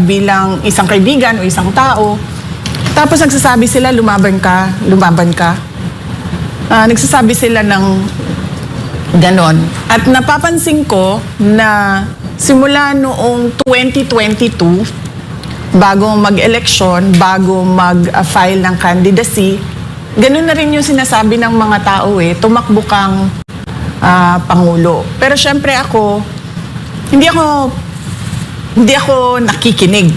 bilang isang kaibigan o isang tao. Tapos nagsasabi sila, lumaban ka, lumaban ka. Nagsasabi sila ng ganon. At napapansin ko na simula noong 2022, bago mag-eleksyon, bago mag-file ng candidacy, ganun na rin yung sinasabi ng mga tao tumakbo kang Pangulo. Pero syempre ako, hindi ako nakikinig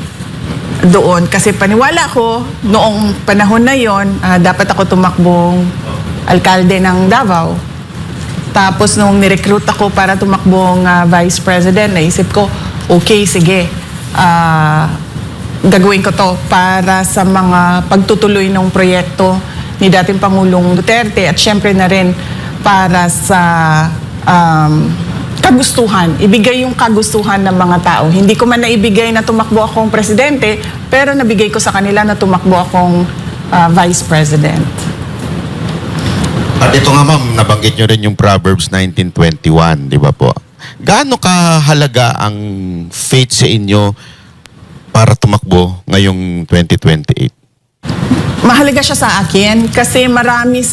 doon kasi paniwala ko noong panahon na yon, dapat ako tumakbong alkalde ng Davao. Tapos nung nirecruit ako para tumakbong vice president, naisip ko, okay, sige, gagawin ko to para sa mga pagtutuloy ng proyekto ni dating Pangulong Duterte at syempre na rin para sa kagustuhan, ibigay yung kagustuhan ng mga tao. Hindi ko man naibigay na tumakbo akong presidente, pero nabigay ko sa kanila na tumakbo akong vice president. At ito nga ma'am, nabanggit nyo rin yung Proverbs 19:21, di ba po? Gaano kahalaga ang faith sa inyo para tumakbo ngayong 2028? Mahalaga siya sa akin kasi maraming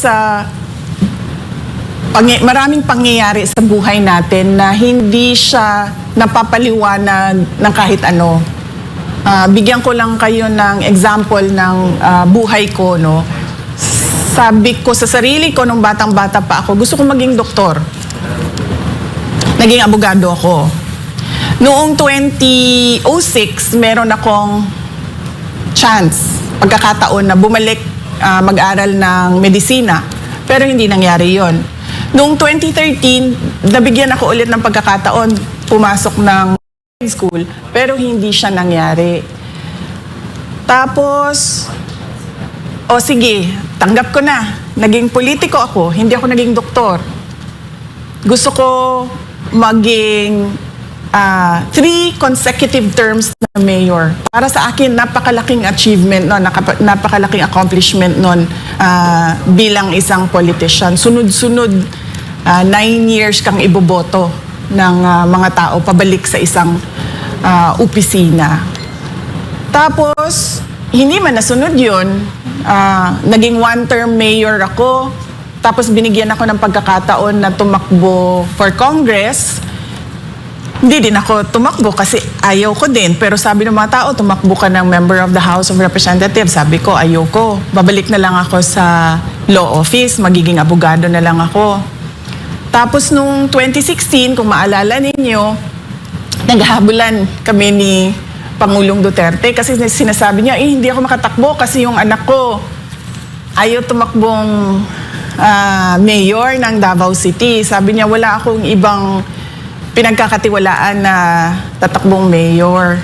pangyayari sa buhay natin na hindi siya napapaliwanag ng kahit ano. Bigyan ko lang kayo ng example ng buhay ko, no? Sabi ko sa sarili ko nung batang-bata pa ako, gusto ko maging doktor. Naging abogado ako. Noong 2006, meron akong pagkakataon na bumalik mag-aral ng medisina. Pero hindi nangyari yon. Noong 2013, nabigyan ako ulit ng pagkakataon pumasok ng school, pero hindi siya nangyari. Tapos, sige, tanggap ko na. Naging politiko ako, hindi ako naging doktor. Gusto ko maging 3 consecutive terms na mayor. Para sa akin, napakalaking achievement nun, napakalaking accomplishment nun bilang isang politician. Sunod-sunod, 9 years kang iboboto ng mga tao pabalik sa isang opisina. Tapos, hindi man nasunod yun. Naging 1-term mayor ako. Tapos binigyan ako ng pagkakataon na tumakbo for Congress. Hindi din ako tumakbo kasi ayaw ko din. Pero sabi ng mga tao, tumakbo ka ng member of the House of Representatives. Sabi ko, ayaw ko. Babalik na lang ako sa law office. Magiging abogado na lang ako. Tapos nung 2016, kung maalala ninyo, naghahabulan kami ni Pangulong Duterte kasi sinasabi niya, hindi ako makatakbo kasi yung anak ko ayaw tumakbong mayor ng Davao City. Sabi niya, wala akong ibang pinagkakatiwalaan na tatakbong mayor.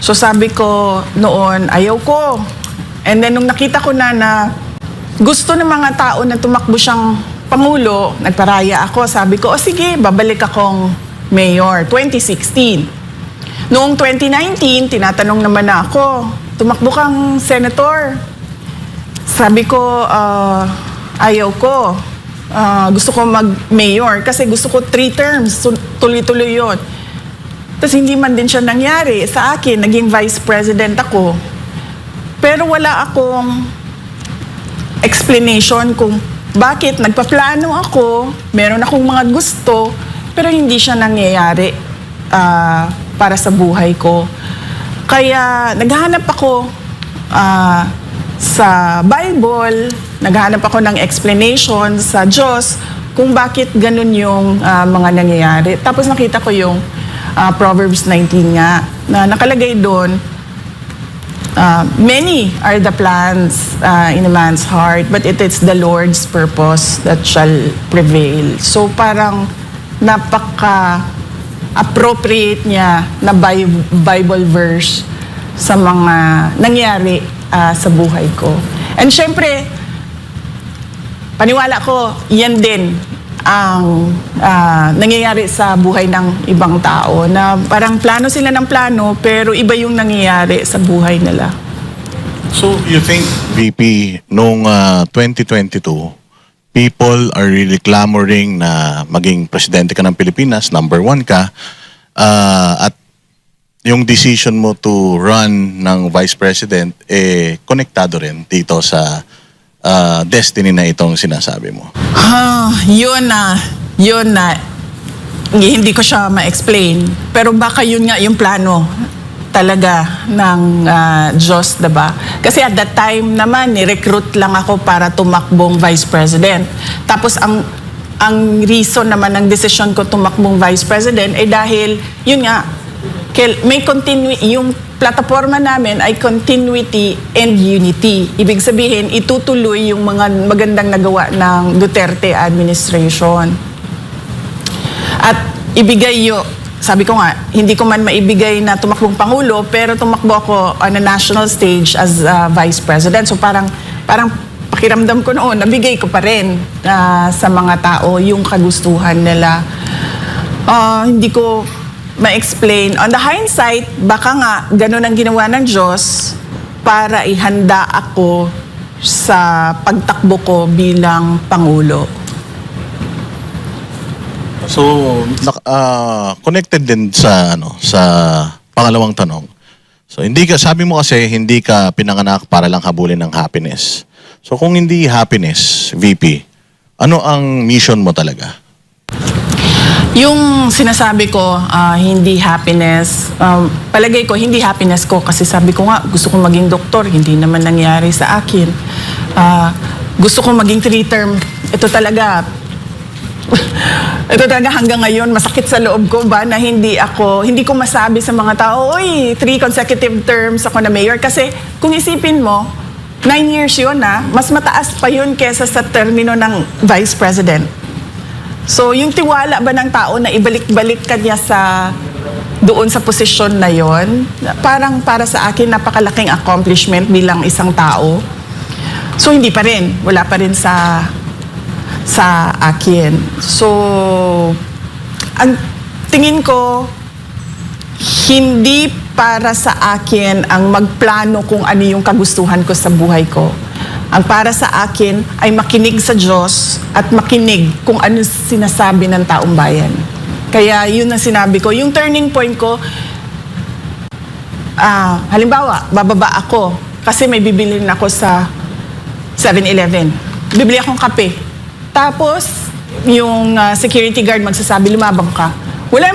So sabi ko noon, ayaw ko. And then nung nakita ko na gusto ng mga tao na tumakbo siyang Pangulo, nagparaya ako. Sabi ko, sige, babalik akong mayor. 2016. Noong 2019, tinatanong naman na ako, tumakbo kang senator. Sabi ko, ayaw ko. Gusto ko mag-mayor kasi gusto ko 3 terms. Tuloy-tuloy yun. Tapos hindi man din siya nangyari. Sa akin, naging vice president ako. Pero wala akong explanation kung bakit nagpaplano ako, meron akong mga gusto, pero hindi siya nangyayari para sa buhay ko. Kaya naghahanap ako sa Bible, naghahanap ako ng explanation sa Diyos kung bakit ganun yung mga nangyayari. Tapos nakita ko yung Proverbs 19 nga, na nakalagay doon, many are the plans in a man's heart, but it is the Lord's purpose that shall prevail. So parang napaka-appropriate niya na Bible verse sa mga nangyari sa buhay ko. And syempre, paniwala ko, yan din ang nangyayari sa buhay ng ibang tao na parang plano sila ng plano pero iba yung nangyayari sa buhay nila. So you think, VP, noong 2022, people are really clamoring na maging presidente ka ng Pilipinas, number 1 ka, at yung decision mo to run ng Vice President, konektado rin dito sa destiny na itong sinasabi mo. Yun na, hindi ko siya ma-explain. Pero baka yun nga yung plano talaga ng Diyos, diba? Kasi at that time naman, ni-recruit lang ako para tumakbong Vice President. Tapos ang reason naman ng decision ko tumakbong Vice President ay dahil, yun nga, may yung plataforma namin ay continuity and unity. Ibig sabihin, itutuloy yung mga magandang nagawa ng Duterte administration. At ibigay sabi ko nga, hindi ko man maibigay na tumakbong Pangulo, pero tumakbo ako on a national stage as Vice President. So parang pakiramdam ko noon, nabigay ko pa rin sa mga tao yung kagustuhan nila. Hindi ko ma-explain. On the hindsight, baka nga ganun ang ginawa ng Diyos para ihanda ako sa pagtakbo ko bilang Pangulo. So, connected din sa pangalawang tanong. So, sabi mo kasi hindi ka pinanganak para lang habulin ng happiness. So, kung hindi happiness, VP, ano ang mission mo talaga? Yung sinasabi ko, hindi happiness, palagay ko, hindi happiness ko kasi sabi ko nga, gusto kong maging doktor, hindi naman nangyari sa akin. Gusto kong maging 3-term, ito talaga hanggang ngayon, masakit sa loob ko ba na hindi ko masabi sa mga tao, oy, 3 consecutive terms ako na mayor. Kasi kung isipin mo, 9 years yun mas mataas pa yun kesa sa termino ng Vice President. So, yung tiwala ba ng tao na ibalik-balik kanya doon sa posisyon na yon, parang para sa akin napakalaking accomplishment bilang isang tao. So, hindi pa rin. Wala pa rin sa akin. So, ang tingin ko, hindi para sa akin ang magplano kung ano yung kagustuhan ko sa buhay ko. Ang para sa akin ay makinig sa Diyos at makinig kung ano sinasabi ng taong bayan. Kaya yun ang sinabi ko. Yung turning point ko, halimbawa, bababa ako kasi may bibilin ako sa 7-Eleven. Bibili akong kape. Tapos, yung security guard magsasabi, lumabang ka. Wala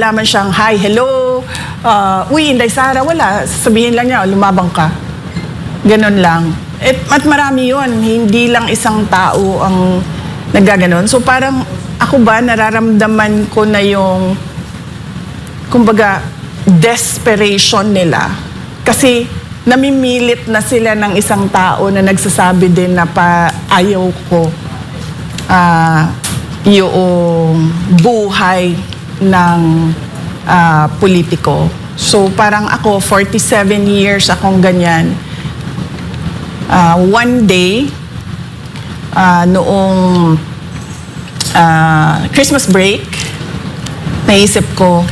man siyang, hi, hello, uy, Inday Sara, wala. Sabihin lang niya, lumabang ka. Ganon lang. At marami yun, hindi lang isang tao ang naggaganon. So parang ako ba, nararamdaman ko na yung, kumbaga, desperation nila. Kasi namimilit na sila ng isang tao na nagsasabi din na ayaw ko yung buhay ng politiko. So parang ako, 47 years akong ganyan. One day, noong Christmas break, naisip ko,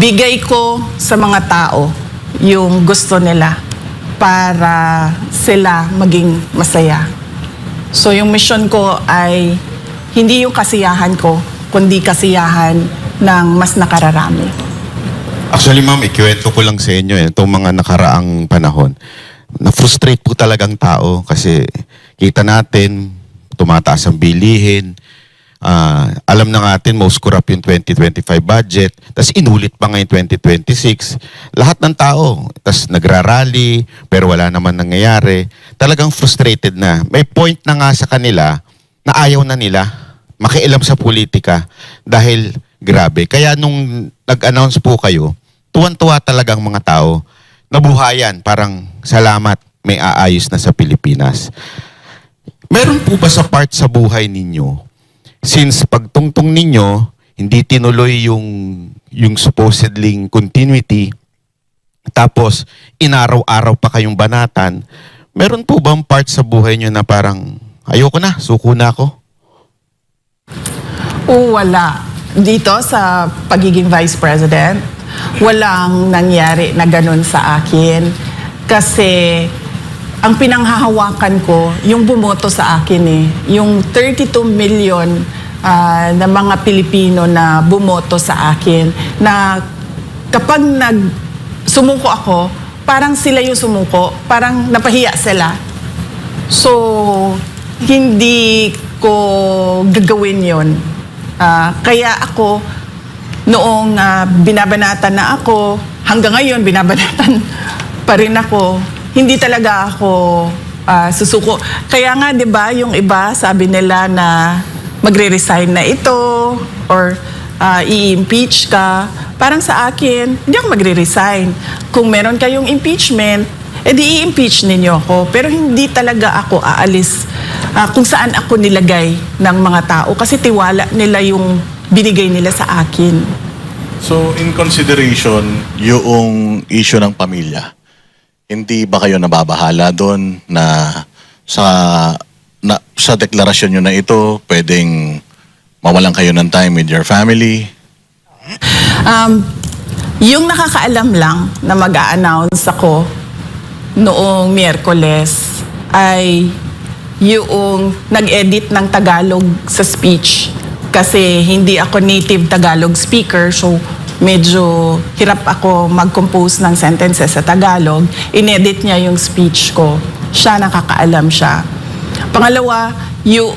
bigay ko sa mga tao yung gusto nila para sila maging masaya. So yung mission ko ay hindi yung kasiyahan ko, kundi kasiyahan ng mas nakararami. Actually, ma'am, ikiwento ko lang sa inyo itong mga nakaraang panahon. Na-frustrate po talagang tao kasi kita natin, tumataas ang bilihin. Alam na natin, most corrupt yung 2025 budget. Tapos inulit pa ngayon 2026. Lahat ng tao, tapos nagrarally, pero wala naman nangyayari. Talagang frustrated na. May point na nga sa kanila na ayaw na nila makialam sa politika dahil grabe. Kaya nung nag-announce po kayo, tuwan-tuwa talagang mga tao, nabuhayan, parang salamat, may aayos na sa Pilipinas. Meron po ba sa part sa buhay ninyo, since pagtungtong ninyo, hindi tinuloy yung supposedly continuity, tapos inaraw-araw pa kayong banatan, meron po bang part sa buhay nyo na parang, ayoko na, suko na ako? Wala. Dito sa pagiging Vice President, walang nangyari na ganun sa akin. Kasi ang pinanghahawakan ko, yung bumoto sa akin yung 32 million na mga Pilipino na bumoto sa akin na kapag sumuko ako, parang sila yung sumuko, parang napahiya sila. So, hindi ko gagawin yon. Kaya ako, noong binabanatan na ako, hanggang ngayon binabanatan pa rin ako, hindi talaga ako susuko. Kaya nga, di ba, yung iba, sabi nila na magre-resign na ito or i-impeach ka. Parang sa akin, hindi ako magre-resign. Kung meron kayong impeachment, edi i-impeach ninyo ako. Pero hindi talaga ako aalis kung saan ako nilagay ng mga tao kasi tiwala nila yung binigay nila sa akin. So, in consideration, yung issue ng pamilya, hindi ba kayo nababahala doon na sa deklarasyon nyo na ito, pwedeng mawalan kayo ng time with your family? Yung nakakaalam lang na mag-a-announce ako noong Miyerkules ay yung nag-edit ng Tagalog sa speech kasi hindi ako native Tagalog speaker, so medyo hirap ako mag-compose ng sentences sa Tagalog. Inedit niya yung speech ko. Siya, nakakaalam siya. Pangalawa, yung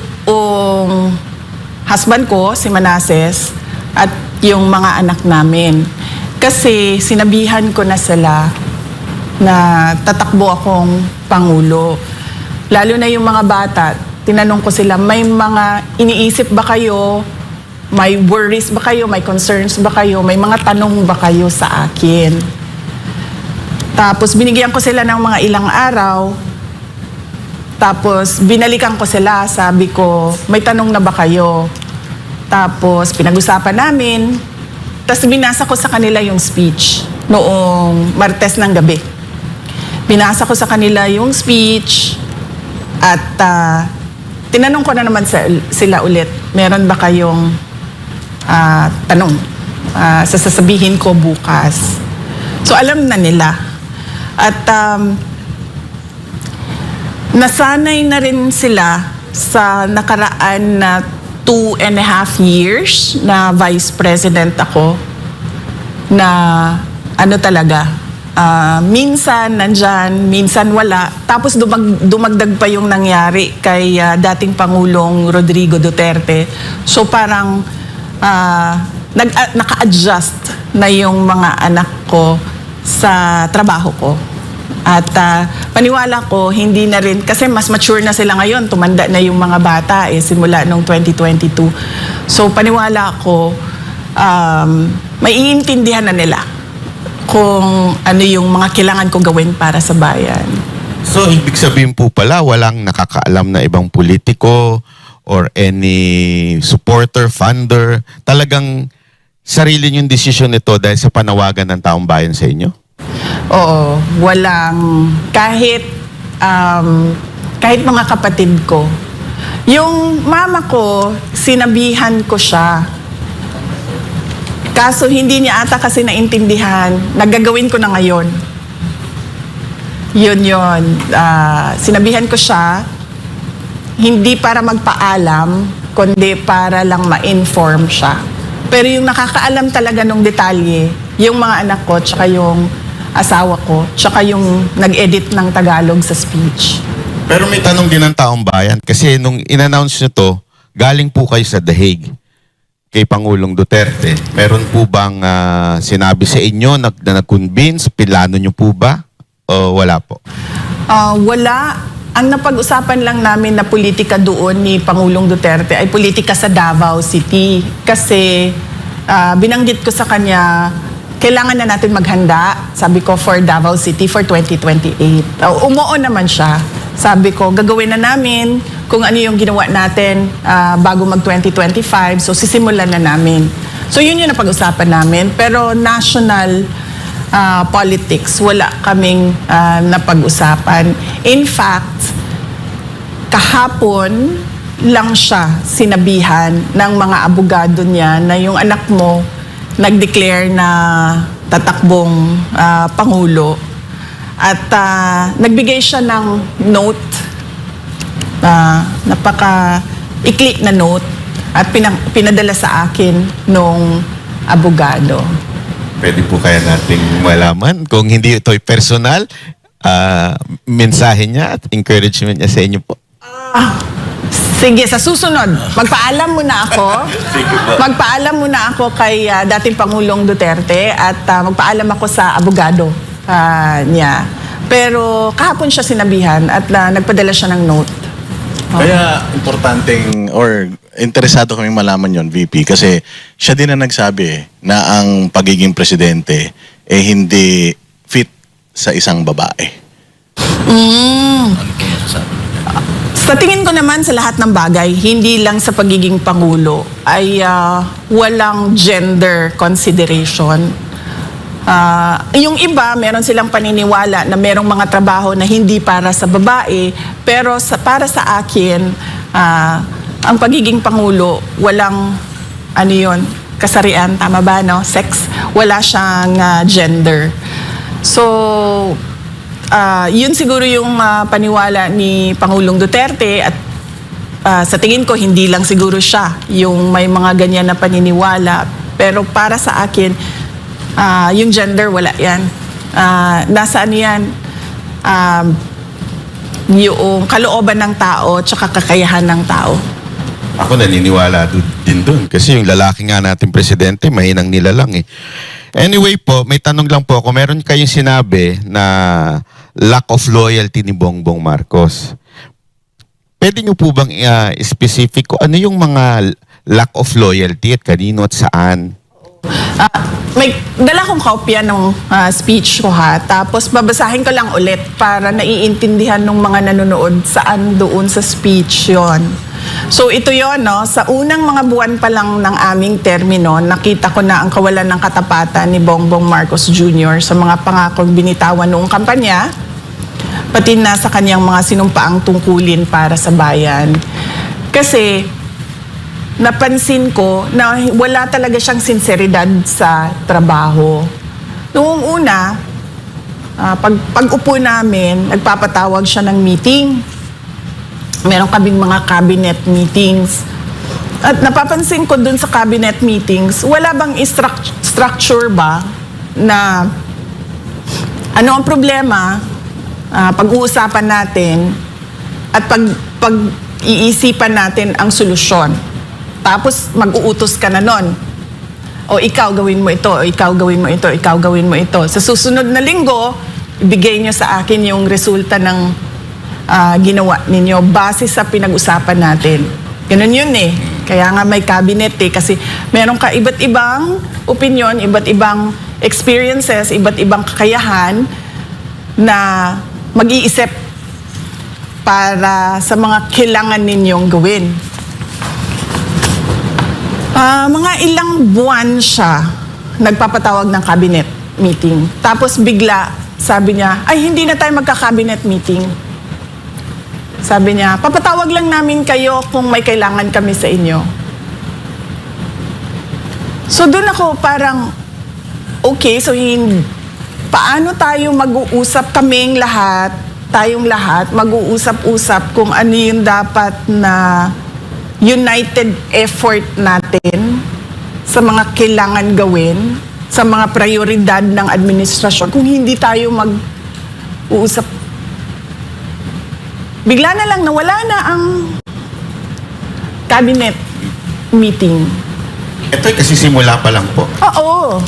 husband ko, si Manases, at yung mga anak namin. Kasi sinabihan ko na sila na tatakbo akong Pangulo. Lalo na yung mga bata, tinanong ko sila, may mga iniisip ba kayo? May worries ba kayo? May concerns ba kayo? May mga tanong ba kayo sa akin? Tapos binigyan ko sila ng mga ilang araw. Tapos binalikan ko sila. Sabi ko, may tanong na ba kayo? Tapos pinag-usapan namin. Tapos binasa ko sa kanila yung speech noong Martes ng gabi. Binasa ko sa kanila yung speech at tinanong ko na naman sila ulit, meron ba kayong tanong? Sasabihin ko bukas. So alam na nila. At nasanay na rin sila sa nakaraan na 2.5 years na vice president ako na ano talaga, minsan nandyan, minsan wala. Tapos dumagdag pa yung nangyari kay dating Pangulong Rodrigo Duterte. So parang naka-adjust na yung mga anak ko sa trabaho ko. At paniwala ko, hindi na rin, kasi mas mature na sila ngayon, tumanda na yung mga bata simula noong 2022. So paniwala ko, may iintindihan na nila kung ano yung mga kailangan ko gawin para sa bayan. So, ibig sabihin po pala, walang nakakaalam na ibang politiko or any supporter, funder. Talagang sarili niyong desisyon ito dahil sa panawagan ng taong bayan sa inyo? Oo, walang kahit mga kapatid ko. Yung mama ko, sinabihan ko siya. Kaso hindi niya ata kasi naintindihan. Nagagawin ko na ngayon. Yun. Sinabihan ko siya, hindi para magpaalam, kundi para lang ma-inform siya. Pero yung nakakaalam talaga ng detalye, yung mga anak ko, tsaka yung asawa ko, tsaka yung nag-edit ng Tagalog sa speech. Pero may tanong din ng taong bayan kasi nung in-announce nyo to, galing po kayo sa The Hague kay Pangulong Duterte. Meron po bang sinabi sa inyo na nag-convince? Pilano nyo po ba? O wala po? Wala. Ang napag-usapan lang namin na politika doon ni Pangulong Duterte ay politika sa Davao City. Kasi binanggit ko sa kanya, kailangan na natin maghanda, sabi ko, for Davao City for 2028. Umuo naman siya. Sabi ko, gagawin na namin kung ano yung ginawa natin bago mag-2025. So, sisimulan na namin. So, yun yung napag-usapan namin. Pero national politics, wala kaming napag-usapan. In fact, kahapon lang siya sinabihan ng mga abogado niya na yung anak mo nag-declare na tatakbong Pangulo. At nagbigay siya ng note, napaka-ikli na note, At pinadala sa akin nung abogado. Pwede po kaya nating malaman kung hindi ito'y personal, mensahe niya at encouragement niya sa inyo po. Sige, sa susunod, magpaalam muna ako. Magpaalam muna ako kay dating Pangulong Duterte at magpaalam ako sa abogado niya. Pero kahapon siya sinabihan at nagpadala siya ng note. Kaya importanteng or interesado kaming malaman yon, VP, kasi siya din ang nagsabi na ang pagiging presidente hindi fit sa isang babae. Ano po masasabi? Sa tingin ko naman sa lahat ng bagay, hindi lang sa pagiging Pangulo, ay walang gender consideration. Yung iba, meron silang paniniwala na merong mga trabaho na hindi para sa babae, pero para sa akin, ang pagiging Pangulo, walang, kasarian, tama ba, no? Sex, wala siyang gender. So, yun siguro yung paniwala ni Pangulong Duterte at sa tingin ko hindi lang siguro siya yung may mga ganyan na paniniwala, pero para sa akin yung gender wala yan. Nasaan yan? Yung kalooban ng tao tsaka kakayahan ng tao. Ako naniniwala din dun kasi yung lalaki nga natin presidente, mahinang nila lang eh. Anyway po, may tanong lang po ako. Meron kayong sinabi na lack of loyalty ni Bongbong Marcos. Pwede nyo po bang specific ko ano yung mga lack of loyalty at kanino at saan? May dala kong kopya ng speech ko tapos babasahin ko lang ulit para naiintindihan ng mga nanonood saan doon sa speech yon. So ito yon, no? Sa unang mga buwan pa lang ng aming termino, nakita ko na ang kawalan ng katapatan ni Bongbong Marcos Jr. sa mga pangakong binitawan noong kampanya, pati na sa kanyang mga sinumpaang tungkulin para sa bayan. Kasi napansin ko na wala talaga siyang sinseridad sa trabaho. Noong una, pag-upo namin, nagpapatawag siya ng meeting. Meron kaming mga cabinet meetings. At napapansin ko dun sa cabinet meetings, wala bang structure ba na ano ang problema, pag-uusapan natin at pag-iisipan natin ang solusyon. Tapos mag-uutos ka na nun. O ikaw gawin mo ito, o ikaw gawin mo ito, ikaw gawin mo ito. Sa susunod na linggo, ibigay nyo sa akin yung resulta ng ginawa ninyo base sa pinag-usapan natin. Ganun yun eh. Kaya nga may cabinet eh. Kasi meron ka iba't ibang opinion, iba't ibang experiences, iba't ibang kakayahan na mag-iisip para sa mga kailangan ninyong gawin. Mga ilang buwan siya nagpapatawag ng cabinet meeting. Tapos bigla, sabi niya, ay hindi na tayo magka-cabinet meeting. Sabi niya, papatawag lang namin kayo kung may kailangan kami sa inyo. So doon ako parang, okay, so paano tayo mag-uusap kaming lahat, tayong lahat, mag-uusap-usap kung ano yung dapat na united effort natin sa mga kailangan gawin, sa mga prioridad ng administrasyon, kung hindi tayo mag-uusap. Bigla na lang nawala na ang cabinet meeting. Ito kasi simula pa lang po. Oo.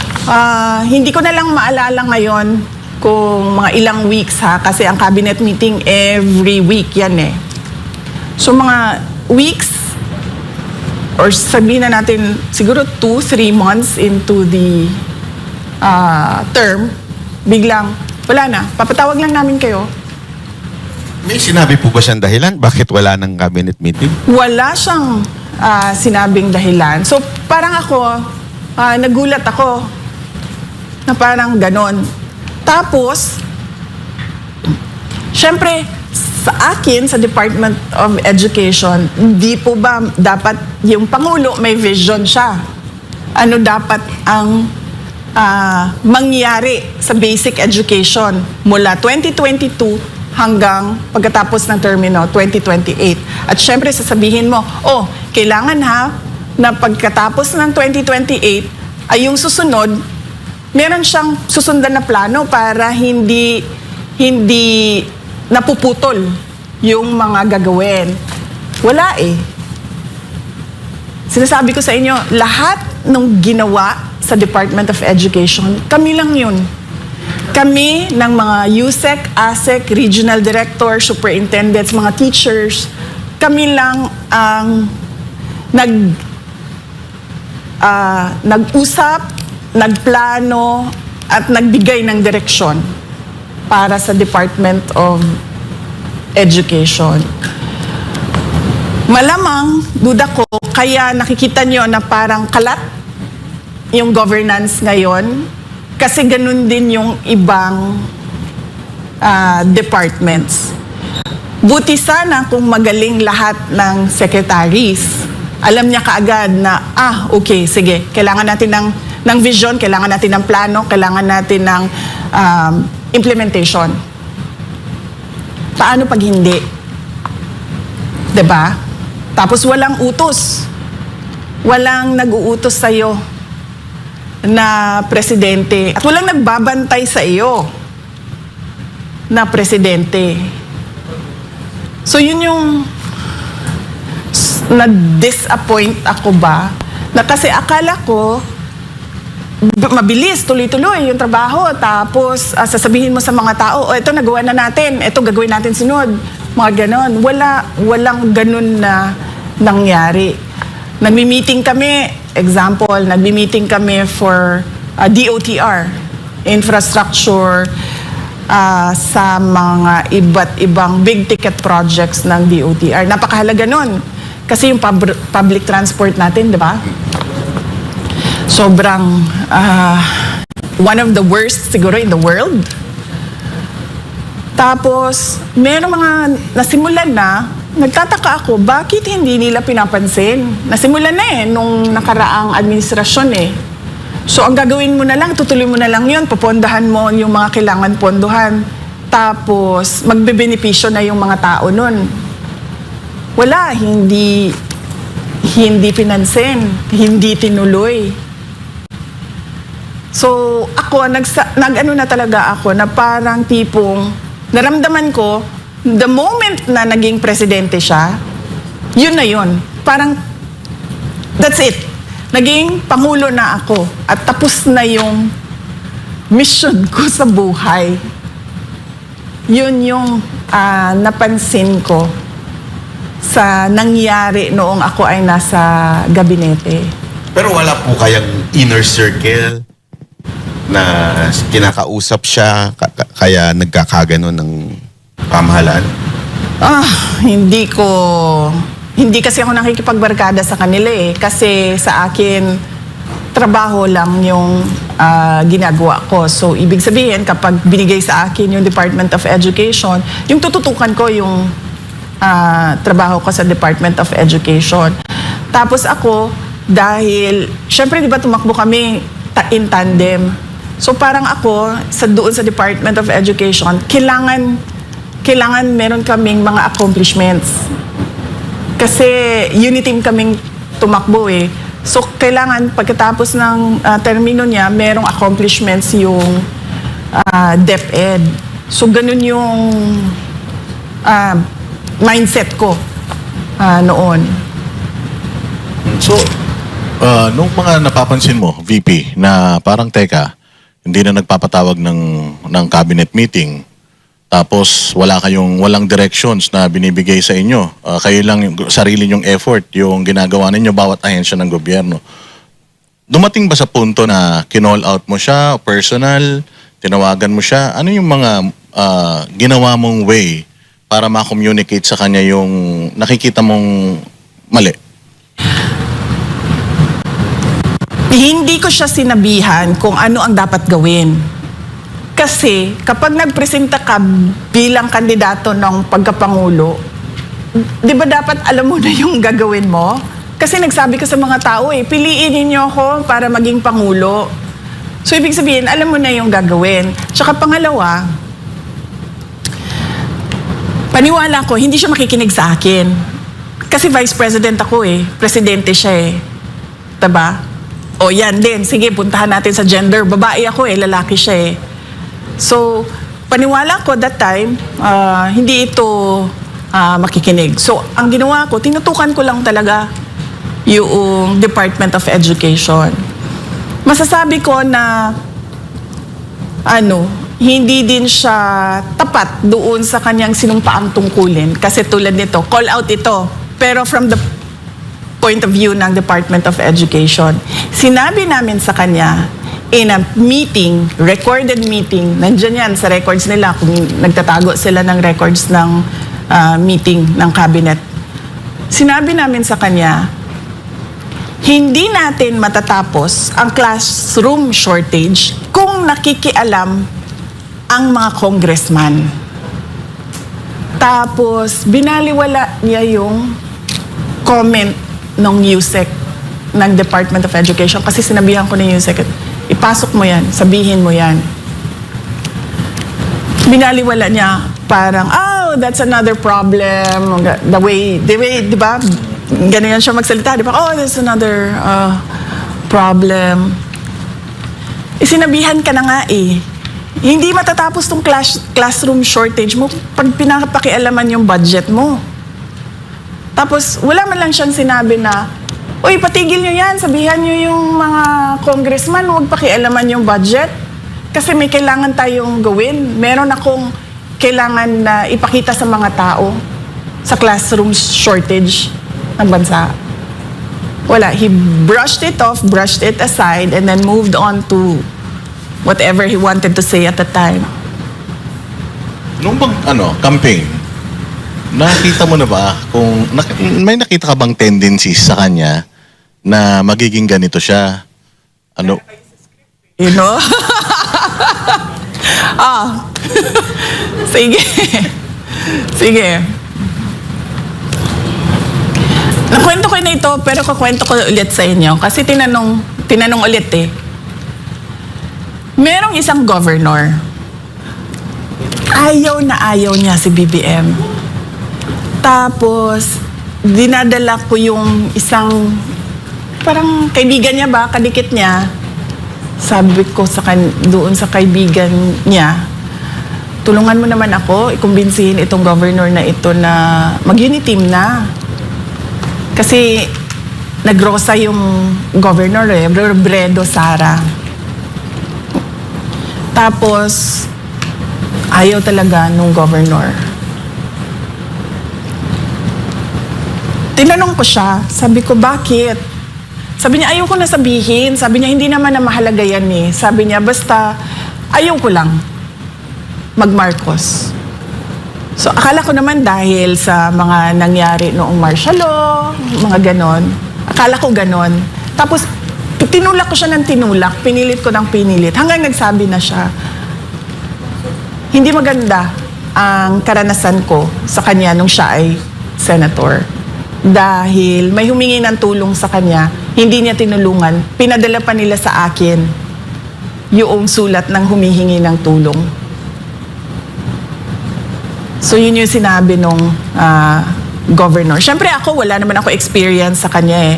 Hindi ko na lang maalala ngayon kung mga ilang weeks kasi ang cabinet meeting every week yan eh. So mga weeks, or sabihin na natin siguro 2-3 months into the term, biglang wala na, papatawag lang namin kayo. May sinabi po ba siyang dahilan? Bakit wala ng cabinet meeting? Wala siyang sinabing dahilan. So parang ako, nagulat ako na parang ganon. Tapos, syempre, sa akin, sa Department of Education, hindi po ba dapat yung Pangulo may vision siya? Ano dapat ang mangyari sa basic education mula 2022 hanggang pagkatapos ng termino 2028. At syempre sasabihin mo, kailangan na pagkatapos ng 2028 ay yung susunod, meron siyang susundan na plano para hindi napuputol yung mga gagawin. Wala eh. Sinasabi ko sa inyo, lahat ng ginawa sa Department of Education, kami lang yun. Kami ng mga USEC, ASEC, regional director, superintendents, mga teachers, kami lang ang nag-usap, nagplano, at nagbigay ng direksyon para sa Department of Education. Malamang, duda ko, kaya nakikita nyo na parang kalat yung governance ngayon kasi ganun din yung ibang departments. Buti sana kung magaling lahat ng secretaries. Alam niya kaagad na, okay, sige, kailangan natin ng vision, kailangan natin ng plano, kailangan natin ng implementation. Paano pag hindi? 'Di ba? Tapos walang utos. Walang nag-uutos sa'yo na presidente. At walang nagbabantay sa iyo na presidente. So yun yung na-disappoint ako ba? Na kasi akala ko mabilis, tuloy-tuloy yung trabaho. Tapos sasabihin mo sa mga tao, ito nagawa na natin, ito gagawin natin sunod. Mga ganon. Walang ganon na nangyari. Nagmi-meeting kami, example, nagmi-meeting kami for DOTR, infrastructure sa mga iba't ibang big ticket projects ng DOTR. Napakahalaga nun. Kasi yung public transport natin, di ba? Sobrang one of the worst siguro in the world. Tapos, meron mga nasimulan na, nagtataka ako, bakit hindi nila pinapansin? Nasimulan na nung nakaraang administrasyon So, ang gagawin mo na lang, tutuloy mo na lang yun, pupondahan mo yung mga kailangan pondohan. Tapos, magbebenepisyo na yung mga tao nun. Wala, hindi pinansin, hindi tinuloy. So, ako, nag-ano na talaga ako na parang tipong, naramdaman ko, the moment na naging presidente siya, yun na yun. Parang, that's it. Naging pangulo na ako at tapos na yung mission ko sa buhay. Yun yung napansin ko sa nangyari noong ako ay nasa gabinete. Pero wala po kayang inner circle na kinakausap siya kaya nagkakaganon ng pamahalaan? Hindi kasi ako nakikipagbarkada sa kanila kasi sa akin trabaho lang yung ginagawa ko. So ibig sabihin kapag binigay sa akin yung Department of Education, yung tututukan ko yung trabaho ko sa Department of Education. Tapos ako, dahil syempre di ba tumakbo kami in tandem. So parang ako, doon sa Department of Education, kailangan meron kaming mga accomplishments. Kasi unit team kaming tumakbo So kailangan pagkatapos ng termino niya, merong accomplishments yung DepEd. So ganun yung mindset ko noon. So, nung mga napapansin mo, VP, na parang teka, hindi na nagpapatawag ng cabinet meeting, tapos walang directions na binibigay sa inyo. Kayo lang yung sarili nyong effort, yung ginagawa ninyo bawat ahensya ng gobyerno. Dumating ba sa punto na kinall out mo siya, personal, tinawagan mo siya? Ano yung mga ginawa mong way para ma-communicate sa kanya yung nakikita mong mali? Hindi ko siya sinabihan kung ano ang dapat gawin. Kasi kapag nagpresenta ka bilang kandidato ng pagkapangulo, di ba dapat alam mo na yung gagawin mo? Kasi nagsabi ka sa mga tao piliin ninyo ako para maging pangulo. So ibig sabihin, alam mo na yung gagawin. Tsaka pangalawa, paniwala ko, hindi siya makikinig sa akin. Kasi vice president ako presidente siya Diba? O yan din, sige, puntahan natin sa gender. Babae ako lalaki siya eh. So, paniwala ko that time, hindi ito makikinig. So, ang ginawa ko, tinutukan ko lang talaga yung Department of Education. Masasabi ko na hindi din siya tapat doon sa kanyang sinumpaang tungkulin. Kasi tulad nito, call out ito. Pero from the point of view ng Department of Education, sinabi namin sa kanya in a meeting, recorded meeting, nandyan yan sa records nila kung nagtatago sila ng records ng meeting ng cabinet. Sinabi namin sa kanya, hindi natin matatapos ang classroom shortage kung nakikialam ang mga congressman. Tapos, binaliwala niya yung comment ng USEC ng Department of Education kasi sinabihan ko ng USEC, ipasok mo yan, sabihin mo yan. Binaliwala niya parang, that's another problem. The way, di ba? Ganyan siya magsalita, di ba? That's another problem. Sinabihan ka na nga eh. Hindi matatapos tong classroom shortage mo pag pinapakialaman yung budget mo. Tapos, wala man lang siyang sinabi na, uy, patigil nyo yan, sabihan nyo yung mga congressman, huwag pakialaman yung budget. Kasi may kailangan tayong gawin. Meron akong kailangan na ipakita sa mga tao sa classroom shortage ng bansa. Wala. He brushed it off, brushed it aside, and then moved on to whatever he wanted to say at the time. Nung campaign, nakita mo na ba kung may nakita ka bang tendencies sa kanya na magiging ganito siya? You know? Sige. Sige. Nakwento ko na ito, pero kakwento ko ulit sa inyo. Kasi tinanong ulit eh. Merong isang governor. Ayaw na ayaw niya si BBM. Tapos, dinadala ko yung isang, parang kaibigan niya ba, kadikit niya. Sabi ko doon sa kaibigan niya, tulungan mo naman ako, ikumbinsihin itong governor na ito na mag-unity team na. Kasi nagrosa yung governor Robredo Sara. Tapos, ayaw talaga nung governor. Tinanong ko siya, sabi ko, bakit? Sabi niya, ayaw ko na sabihin. Sabi niya, hindi naman na mahalaga yan eh. Sabi niya, basta, ayaw ko lang mag-Marcos. So, akala ko naman dahil sa mga nangyari noong martial law, mga ganon. Akala ko ganon. Tapos, tinulak ko siya ng tinulak, pinilit ko ng pinilit. Hanggang nagsabi na siya, hindi maganda ang karanasan ko sa kanya nung siya ay senator. Dahil may humingi ng tulong sa kanya, hindi niya tinulungan, pinadala pa nila sa akin yung sulat ng humihingi ng tulong. So yun yung sinabi nung governor. Siyempre ako, wala naman ako experience sa kanya eh.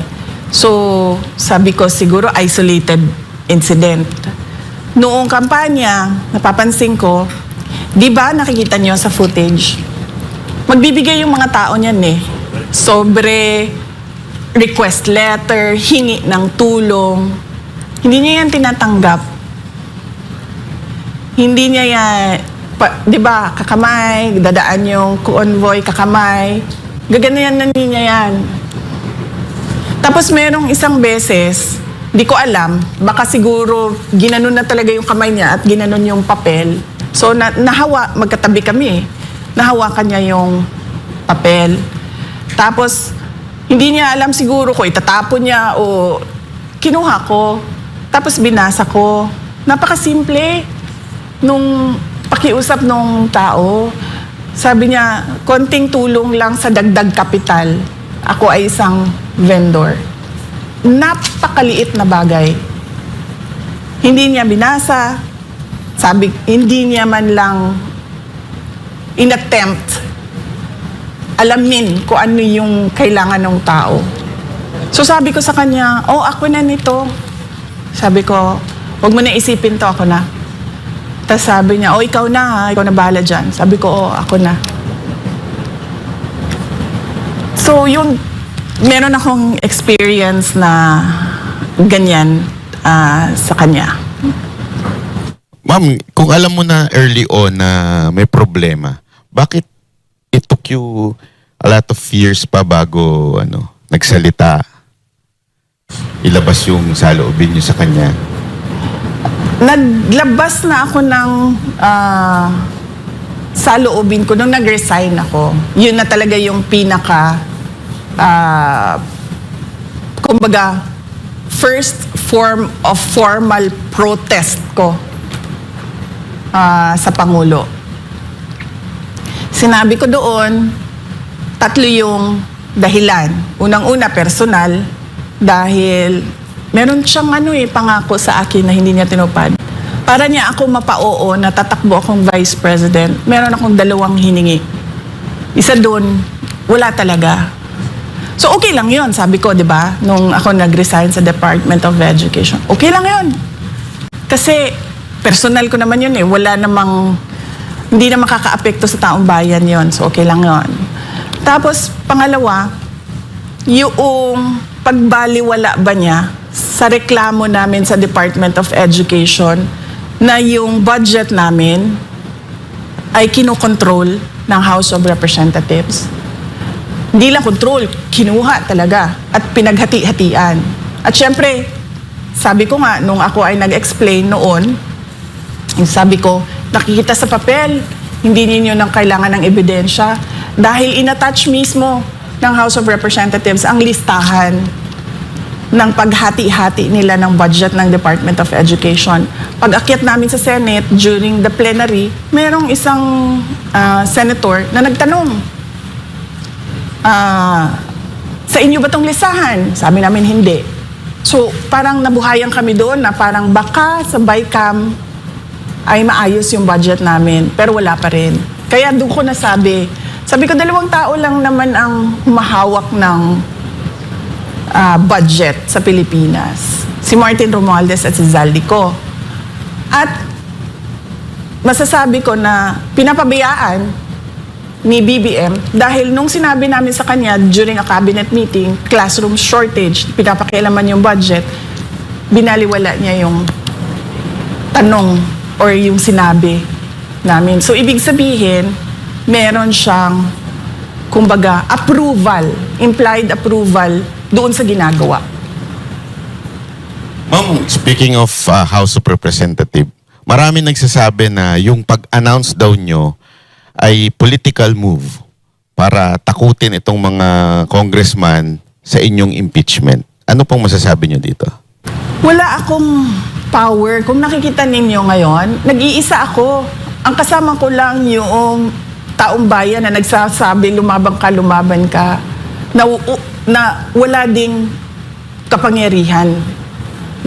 So sabi ko siguro isolated incident. Noong kampanya, napapansin ko, di ba nakikita niyo sa footage, magbibigay yung mga tao niyan eh. Sobre request letter, hingi ng tulong. Hindi niya yan tinatanggap. Hindi niya yan, di ba, kakamay, dadaan yung convoy, kakamay. Gaganayan na niya yan. Tapos merong isang beses, di ko alam, baka siguro ginanon na talaga yung kamay niya at ginanon yung papel. So magkatabi kami eh. Nahawakan niya yung papel. Tapos, hindi niya alam siguro ko, itatapon niya o kinuha ko. Tapos binasa ko. Napakasimple nung pakiusap nung tao. Sabi niya, konting tulong lang sa dagdag kapital. Ako ay isang vendor. Napakaliit na bagay. Hindi niya binasa. Sabi, hindi niya man lang inattempt alamin kung ano yung kailangan ng tao. So sabi ko sa kanya, ako na nito. Sabi ko, huwag mo na isipin to, ako na. Tapos sabi niya, ikaw na ha, ikaw na bahala dyan. Sabi ko, ako na. So yung, meron akong experience na ganyan sa kanya. Ma'am, kung alam mo na early on na may problema, bakit it took you a lot of years pa bago nagsalita, ilabas yung saloobin niyo sa kanya? Naglabas na ako ng saloobin ko nung nag-resign ako. Yun na talaga yung pinaka kumbaga first form of formal protest ko sa Pangulo. Sinabi ko doon, 3 yung dahilan. Unang-una, personal, dahil meron siyang pangako sa akin na hindi niya tinupad. Para niya ako mapa-oo na tatakbo akong Vice President, meron akong 2 hiningi. Isa doon, wala talaga. So okay lang yun, sabi ko, di ba? Nung ako nag-resign sa Department of Education. Okay lang yun. Kasi personal ko naman yun eh. Wala namang, hindi na makaka-apekto sa taong bayan yun. So okay lang yun. Tapos, pangalawa, yung pagbaliwala ba niya sa reklamo namin sa Department of Education na yung budget namin ay kinokontrol ng House of Representatives. Hindi lang control, kinuha talaga at pinaghati-hatian. At syempre, sabi ko nga, nung ako ay nag-explain noon, sabi ko, nakikita sa papel, hindi ninyo nang kailangan ng ebidensya dahil inattach mismo ng House of Representatives ang listahan ng paghati-hati nila ng budget ng Department of Education. Pag-akyat namin sa Senate during the plenary, merong isang senator na nagtanong, sa inyo ba itong listahan? Sabi namin hindi. So parang nabuhayan kami doon na parang baka sa BICAM ay maayos yung budget namin, pero wala pa rin. Kaya doon ko nasabi, sabi ko 2 tao lang naman ang humahawak ng budget sa Pilipinas. Si Martin Romualdez at si Zaldico. At masasabi ko na pinapabayaan ni BBM dahil nung sinabi namin sa kanya during a cabinet meeting, classroom shortage, pinapakialaman yung budget, binaliwala niya yung tanong or yung sinabi namin. So, ibig sabihin, meron siyang, kumbaga, approval, implied approval doon sa ginagawa. Ma'am, speaking of House of Representative, marami nagsasabi na yung pag-announce daw nyo ay political move para takutin itong mga congressman sa inyong impeachment. Ano pong masasabi nyo dito? Wala akong power. Kung nakikita ninyo ngayon, nag-iisa ako. Ang kasama ko lang yung taong bayan na nagsasabi, lumaban ka, na wala ding kapangyarihan.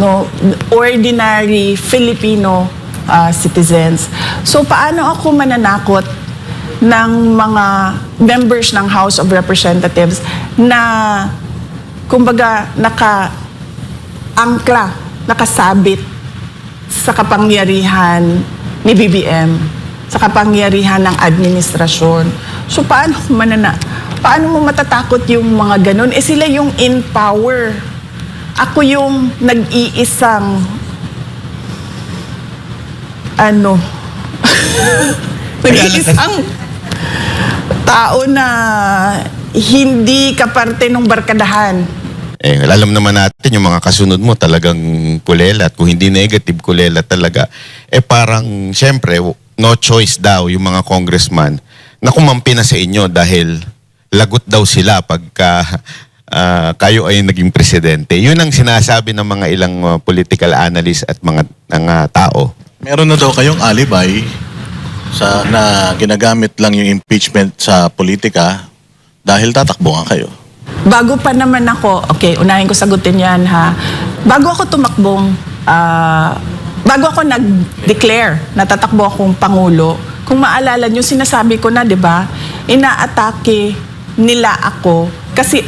No? Ordinary Filipino citizens. So, paano ako mananakot ng mga members ng House of Representatives na, kumbaga, angkla, nakasabit sa kapangyarihan ni BBM, sa kapangyarihan ng administrasyon. So paano mo matatakot yung mga ganun? Sila yung in power. Ako yung nag-iisang nag-iisang tao na hindi kaparte ng barkadahan. Alam naman natin yung mga kasunod mo talagang kulelat. Kung hindi negative, kulelat talaga. Parang, syempre, no choice daw yung mga congressman na kumampi na sa inyo dahil lagot daw sila pagka kayo ay naging presidente. Yun ang sinasabi ng mga ilang political analysts at mga tao. Meron na daw kayong alibay na ginagamit lang yung impeachment sa politika dahil tatakbo nga kayo. Bago pa naman ako, okay, unahin ko sagutin yan ha. Bago ako tumakbong, bago ako nag-declare na tatakbo akong Pangulo, kung maalala nyo, sinasabi ko na, di ba, inaatake nila ako kasi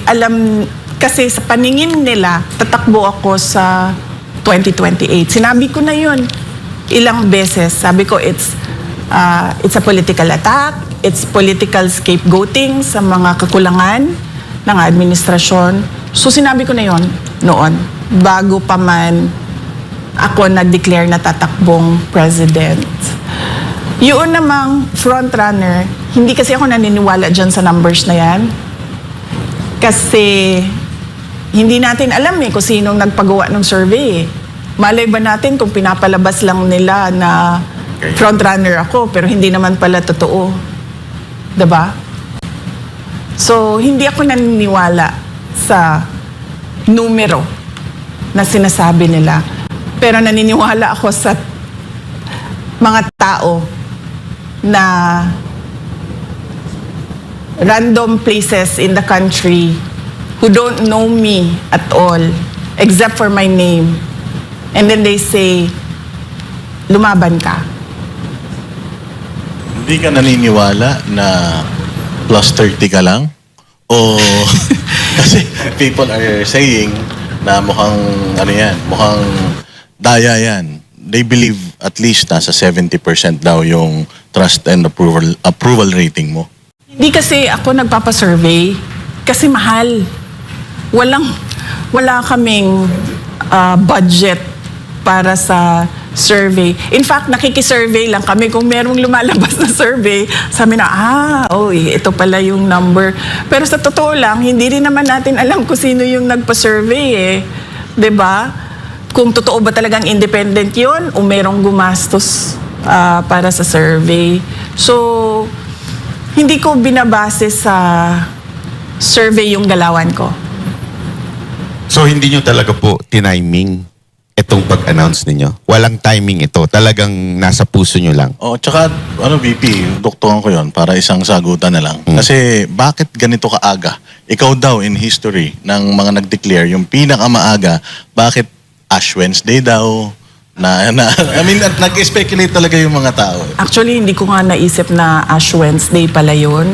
Kasi sa paningin nila, tatakbo ako sa 2028. Sinabi ko na yun ilang beses. Sabi ko, it's a political attack, it's political scapegoating sa mga kakulangan ng administrasyon. So sinabi ko na yun noon, bago pa man ako nag-declare na tatakbong president. Yun namang frontrunner, hindi kasi ako naniniwala dyan sa numbers na yan. Kasi hindi natin alam kung sinong nagpagawa ng survey. Malay ba natin kung pinapalabas lang nila na frontrunner ako pero hindi naman pala totoo. Diba? So, hindi ako naniniwala sa numero na sinasabi nila. Pero naniniwala ako sa mga tao na random places in the country who don't know me at all except for my name. And then they say, lumaban ka. Hindi ka naniniwala na plus 30 ka lang? O kasi people are saying na mukhang mukhang daya yan. They believe at least nasa 70% daw yung trust and approval rating mo. Hindi kasi ako nagpapasurvey kasi mahal. Wala kaming budget para sa survey. In fact, nakikisurvey lang kami. Kung merong lumalabas na survey, sabi na, ito pala yung number. Pero sa totoo lang, hindi rin naman natin alam kung sino yung nagpa-survey eh. 'Di ba? Kung totoo ba talagang independent yun o merong gumastos para sa survey. So, hindi ko binabase sa survey yung galawan ko. So hindi nyo talaga po tiniming itong pag-announce ninyo? Walang timing ito. Talagang nasa puso nyo lang. Tsaka, VP, doktoran ko yon para isang sagutan na lang. Kasi, bakit ganito kaaga? Ikaw daw, in history, ng mga nag-declare, yung pinakamaaga, bakit Ash Wednesday daw? Nag-speculate talaga yung mga tao. Actually, hindi ko nga naisip na Ash Wednesday pala yun.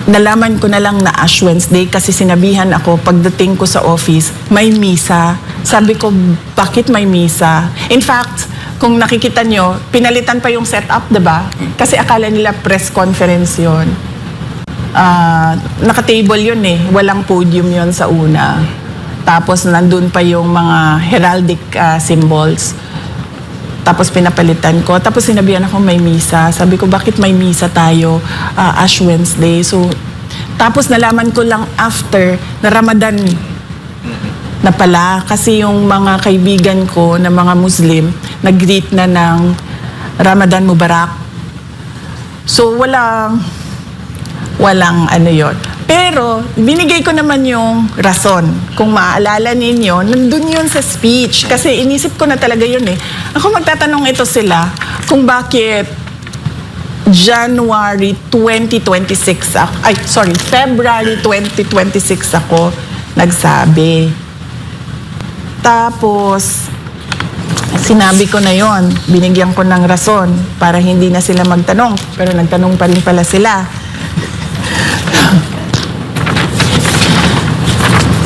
Nalaman ko na lang na Ash Wednesday kasi sinabihan ako pagdating ko sa office, may misa. Sabi ko, bakit may misa? In fact, kung nakikita nyo, pinalitan pa yung setup, diba? Kasi akala nila press conference yun. Naka-table yun eh. Walang podium yun sa una. Tapos nandun pa yung mga heraldic symbols. Tapos pinapalitan ko. Tapos sinabihan ako may misa. Sabi ko, bakit may misa tayo? Ash Wednesday. So, tapos nalaman ko lang after na Ramadan na pala. Kasi yung mga kaibigan ko na mga Muslim, nag-greet na ng Ramadan Mubarak. So, walang yun. Pero, binigay ko naman yung rason. Kung maaalala ninyo, nandun yun sa speech. Kasi inisip ko na talaga yun eh. Ako magtatanong ito sila kung bakit February 2026 ako nagsabi. Tapos, sinabi ko na yon, binigyan ko ng rason para hindi na sila magtanong. Pero nagtanong pa rin pala sila.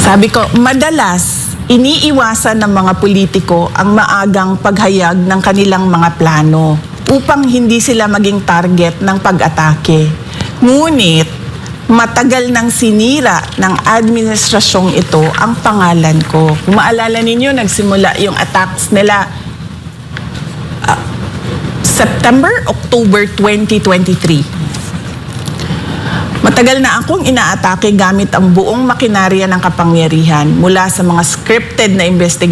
Sabi ko, madalas, iniiwasan ng mga politiko ang maagang paghayag ng kanilang mga plano upang hindi sila maging target ng pag-atake. Ngunit, matagal nang sinira ng administrasyong ito ang pangalan ko. Kung maalala ninyo, nagsimula yung attacks nila October 2023. Matagal na akong inaatake gamit ang buong makinarya ng kapangyarihan mula sa mga scripted na investigasyon